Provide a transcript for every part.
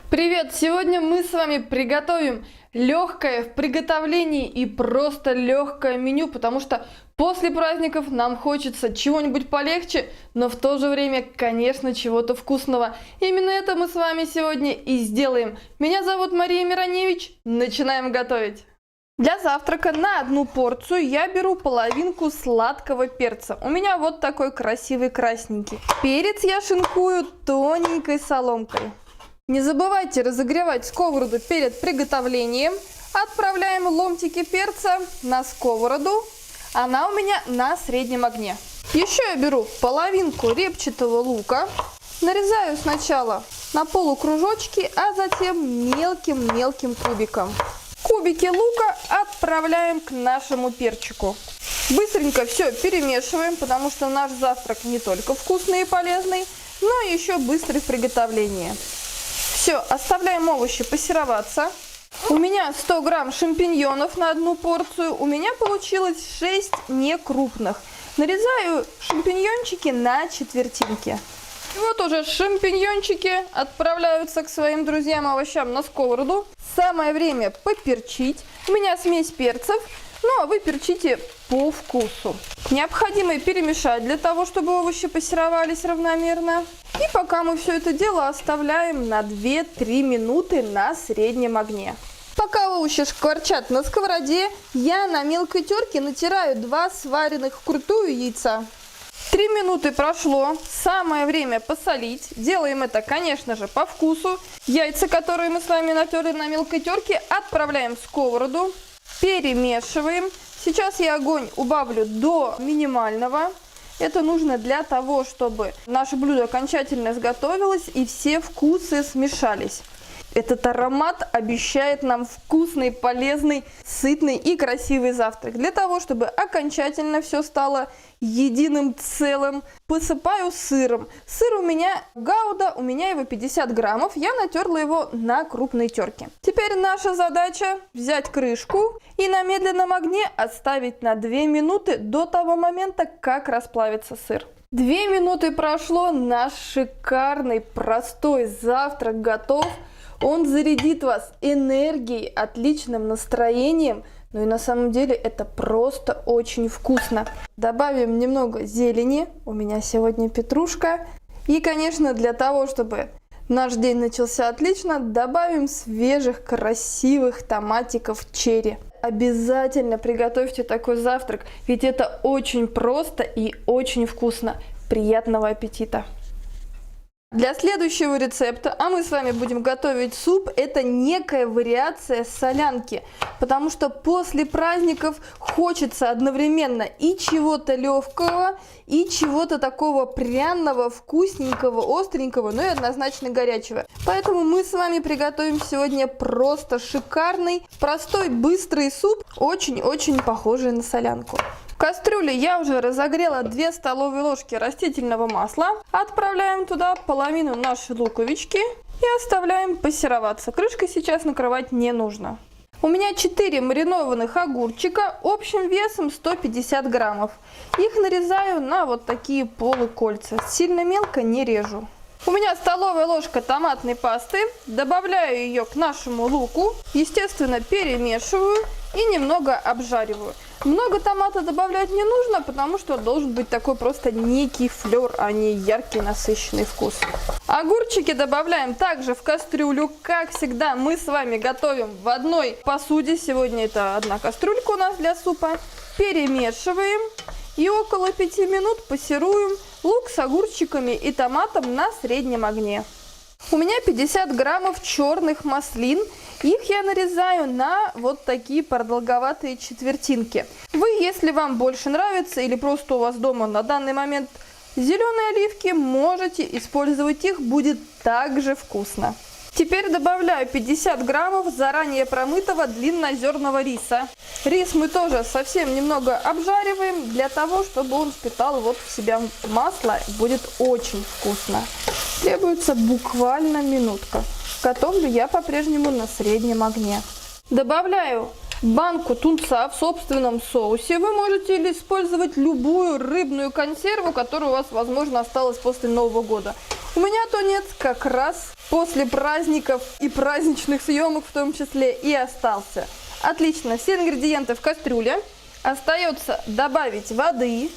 Привет! Сегодня мы с вами приготовим легкое в приготовлении и просто легкое меню, потому что после праздников нам хочется чего-нибудь полегче, но в то же время, конечно, чего-то вкусного. Именно это мы с вами сегодня и сделаем. Меня зовут Мария Мироневич. Начинаем готовить. Для завтрака на одну порцию я беру половинку сладкого перца. У меня вот такой красивый красненький. Перец я шинкую тоненькой соломкой. Не забывайте разогревать сковороду перед приготовлением. Отправляем ломтики перца на сковороду. Она у меня на среднем огне. Еще я беру половинку репчатого лука. Нарезаю сначала на полукружочки, а затем мелким-мелким кубиком. Кубики лука отправляем к нашему перчику. Быстренько все перемешиваем, потому что наш завтрак не только вкусный и полезный, но еще быстрый в приготовлении. Все, оставляем овощи пассероваться. У меня 100 грамм шампиньонов на одну порцию. У меня получилось 6 некрупных. Нарезаю шампиньончики на четвертинки. И вот уже шампиньончики отправляются к своим друзьям-овощам на сковороду. Самое время поперчить. У меня смесь перцев, ну а вы перчите по вкусу. Необходимо перемешать для того, чтобы овощи пассеровались равномерно. И пока мы все это дело оставляем на 2-3 минуты на среднем огне. Пока овощи шкварчат на сковороде, я на мелкой терке натираю 2 сваренных вкрутую яйца. 3 минуты прошло, самое время посолить. Делаем это, конечно же, по вкусу. Яйца, которые мы с вами натерли на мелкой терке, отправляем в сковороду, перемешиваем. Сейчас я огонь убавлю до минимального. Это нужно для того, чтобы наше блюдо окончательно изготовилось и все вкусы смешались. Этот аромат обещает нам вкусный, полезный, сытный и красивый завтрак. Для того, чтобы окончательно все стало единым целым, посыпаю сыром. Сыр у меня гауда, у меня его 50 граммов. Я натерла его на крупной терке. Теперь наша задача взять крышку и на медленном огне оставить на 2 минуты до того момента, как расплавится сыр. 2 минуты прошло, наш шикарный, простой завтрак готов. Он зарядит вас энергией, отличным настроением. Ну и на самом деле это просто очень вкусно. Добавим немного зелени. У меня сегодня петрушка. И, конечно, для того, чтобы наш день начался отлично, добавим свежих, красивых томатиков черри. Обязательно приготовьте такой завтрак, ведь это очень просто и очень вкусно. Приятного аппетита! Для следующего рецепта, а мы с вами будем готовить суп, это некая вариация солянки, потому что после праздников хочется одновременно и чего-то легкого, и чего-то такого пряного, вкусненького, остренького, ну и однозначно горячего. Поэтому мы с вами приготовим сегодня просто шикарный, простой, быстрый суп, очень-очень похожий на солянку. В кастрюле я уже разогрела 2 столовые ложки растительного масла. Отправляем туда половину нашей луковички и оставляем пассероваться. Крышкой сейчас накрывать не нужно. У меня 4 маринованных огурчика общим весом 150 граммов. Их нарезаю на вот такие полукольца. Сильно мелко не режу. У меня столовая ложка томатной пасты. Добавляю ее к нашему луку. Естественно, перемешиваю и немного обжариваю. Много томата добавлять не нужно, потому что должен быть такой просто некий флер, а не яркий насыщенный вкус. Огурчики добавляем также в кастрюлю. Как всегда, мы с вами готовим в одной посуде. Сегодня это одна кастрюлька у нас для супа. Перемешиваем и около 5 минут пассеруем лук с огурчиками и томатом на среднем огне. У меня 50 граммов черных маслин. Их я нарезаю на вот такие продолговатые четвертинки. Вы, если вам больше нравится или просто у вас дома на данный момент зеленые оливки, можете использовать их, будет также вкусно. Теперь добавляю 50 граммов заранее промытого длиннозерного риса. Рис мы тоже совсем немного обжариваем, для того, чтобы он впитал вот в себя масло. Будет очень вкусно. Требуется буквально минутка. Готовлю я по-прежнему на среднем огне. Добавляю банку тунца в собственном соусе. Вы можете использовать любую рыбную консерву, которая у вас, возможно, осталась после Нового года. У У меня тунец как раз после праздников и праздничных съемок в том числе и остался. Отлично, все ингредиенты в кастрюле. Остается добавить воды.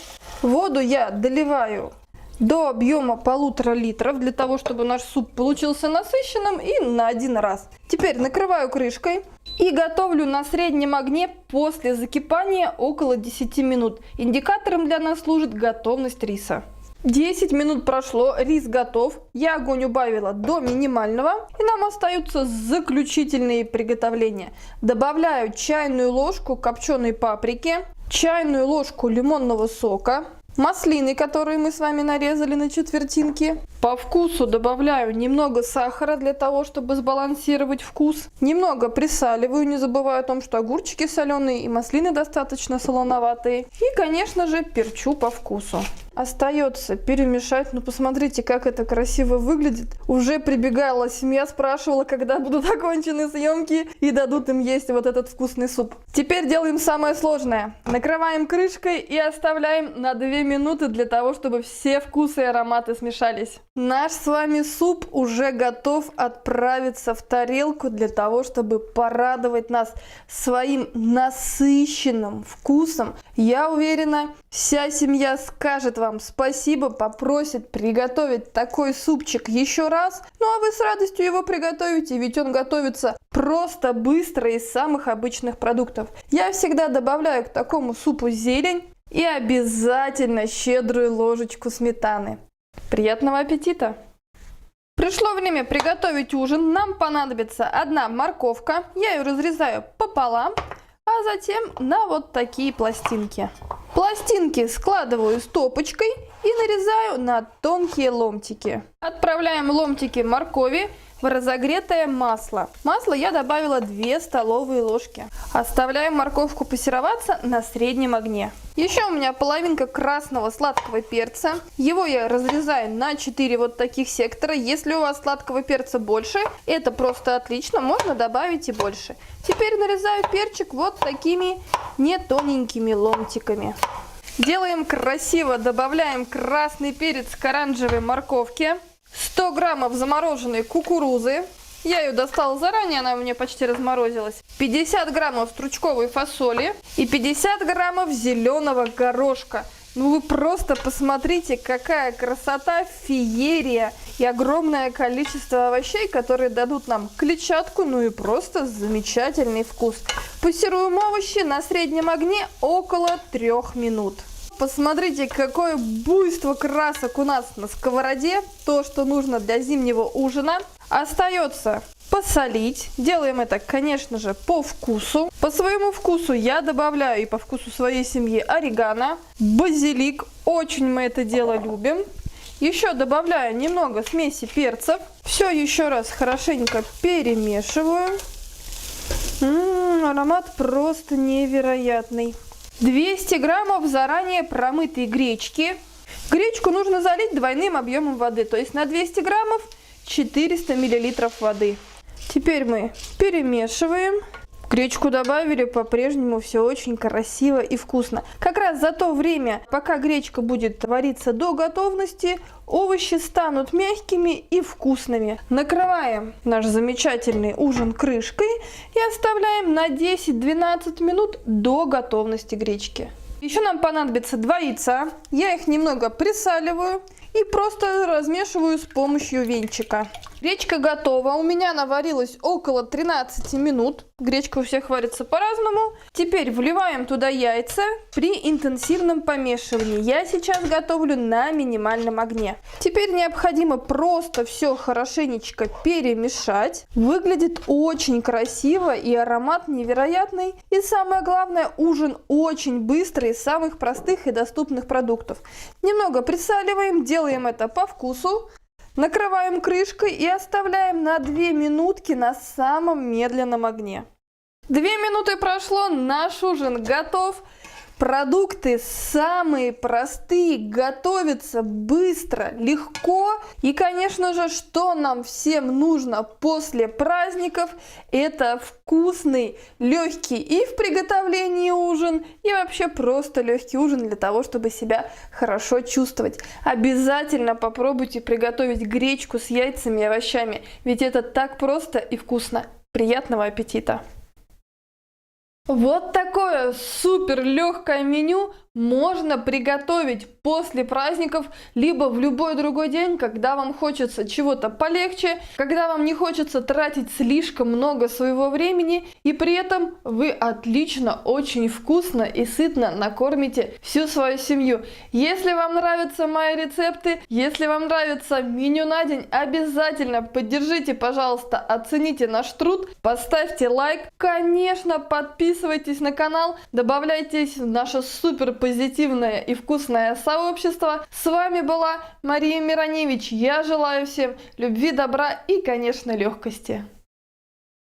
Воду я доливаю до объема 1,5 литра, для того, чтобы наш суп получился насыщенным и на один раз. Теперь накрываю крышкой и готовлю на среднем огне после закипания около 10 минут. Индикатором для нас служит готовность риса. 10 минут прошло, рис готов. Я огонь убавила до минимального. И нам остаются заключительные приготовления. Добавляю чайную ложку копченой паприки, чайную ложку лимонного сока, маслины, которые мы с вами нарезали на четвертинки. По вкусу добавляю немного сахара для того, чтобы сбалансировать вкус. Немного присаливаю, не забывая о том, что огурчики соленые и маслины достаточно солоноватые. И, конечно же, перчу по вкусу. Остается перемешать. Ну, посмотрите, как это красиво выглядит. Уже прибегала семья, спрашивала, когда будут окончены съемки и дадут им есть вот этот вкусный суп. Теперь делаем самое сложное. Накрываем крышкой и оставляем на 2 минуты для того, чтобы все вкусы и ароматы смешались. Наш с вами суп уже готов отправиться в тарелку для того, чтобы порадовать нас своим насыщенным вкусом. Я уверена, вся семья скажет вам спасибо, попросит приготовить такой супчик еще раз. Ну а вы с радостью его приготовите, ведь он готовится просто быстро из самых обычных продуктов. Я всегда добавляю к такому супу зелень и обязательно щедрую ложечку сметаны. Приятного аппетита! Пришло время приготовить ужин. Нам понадобится одна морковка. Я ее разрезаю пополам, а затем на вот такие пластинки. Пластинки складываю стопочкой и нарезаю на тонкие ломтики. Отправляем ломтики моркови в разогретое масло. Масло я добавила 2 столовые ложки. Оставляем морковку пассероваться на среднем огне. Еще у меня половинка красного сладкого перца. Его я разрезаю на 4 вот таких сектора. Если у вас сладкого перца больше, это просто отлично, можно добавить и больше. Теперь нарезаю перчик вот такими не тоненькими ломтиками. Делаем красиво, добавляем красный перец к оранжевой морковке. 100 граммов замороженной кукурузы. Я ее достала заранее, она у меня почти разморозилась. 50 граммов стручковой фасоли и 50 граммов зеленого горошка. Ну вы просто посмотрите, какая красота, феерия и огромное количество овощей, которые дадут нам клетчатку, ну и просто замечательный вкус. Пассируем овощи на среднем огне около 3 минут. Посмотрите, какое буйство красок у нас на сковороде. То, что нужно для зимнего ужина. Остается посолить. Делаем это, конечно же, по вкусу. По своему вкусу я добавляю и по вкусу своей семьи орегано, базилик. Очень мы это дело любим. Еще добавляю немного смеси перцев. Все еще раз хорошенько перемешиваю. Аромат просто невероятный. 200 граммов заранее промытой гречки. Гречку нужно залить двойным объемом воды, то есть на 200 граммов 400 миллилитров воды. Теперь мы перемешиваем. Гречку добавили, по-прежнему все очень красиво и вкусно. Как раз за то время, пока гречка будет вариться до готовности, овощи станут мягкими и вкусными. Накрываем наш замечательный ужин крышкой и оставляем на 10-12 минут до готовности гречки. Еще нам понадобится 2 яйца. Я их немного присаливаю и просто размешиваю с помощью венчика. Гречка готова. У меня она варилась около 13 минут. Гречка у всех варится по-разному. Теперь вливаем туда яйца при интенсивном помешивании. Я сейчас готовлю на минимальном огне. Теперь необходимо просто все хорошенечко перемешать. Выглядит очень красиво и аромат невероятный. И самое главное, ужин очень быстрый из самых простых и доступных продуктов. Немного присаливаем, делаем это по вкусу. Накрываем крышкой и оставляем на 2 минутки на самом медленном огне. 2 минуты прошло, наш ужин готов. Продукты самые простые, готовятся быстро, легко. И, конечно же, что нам всем нужно после праздников, это вкусный, легкий и в приготовлении ужин, и вообще просто легкий ужин для того, чтобы себя хорошо чувствовать. Обязательно попробуйте приготовить гречку с яйцами и овощами, ведь это так просто и вкусно. Приятного аппетита! Вот такое супер легкое меню можно приготовить после праздников, либо в любой другой день, когда вам хочется чего-то полегче, когда вам не хочется тратить слишком много своего времени, и при этом вы отлично, очень вкусно и сытно накормите всю свою семью. Если вам нравятся мои рецепты, если вам нравится меню на день, обязательно поддержите, пожалуйста, оцените наш труд, поставьте лайк, конечно, подписывайтесь на канал, добавляйтесь в наше супер позитивное и вкусное сообщество. С вами была Мария Мироневич. Я желаю всем любви, добра и, конечно, легкости.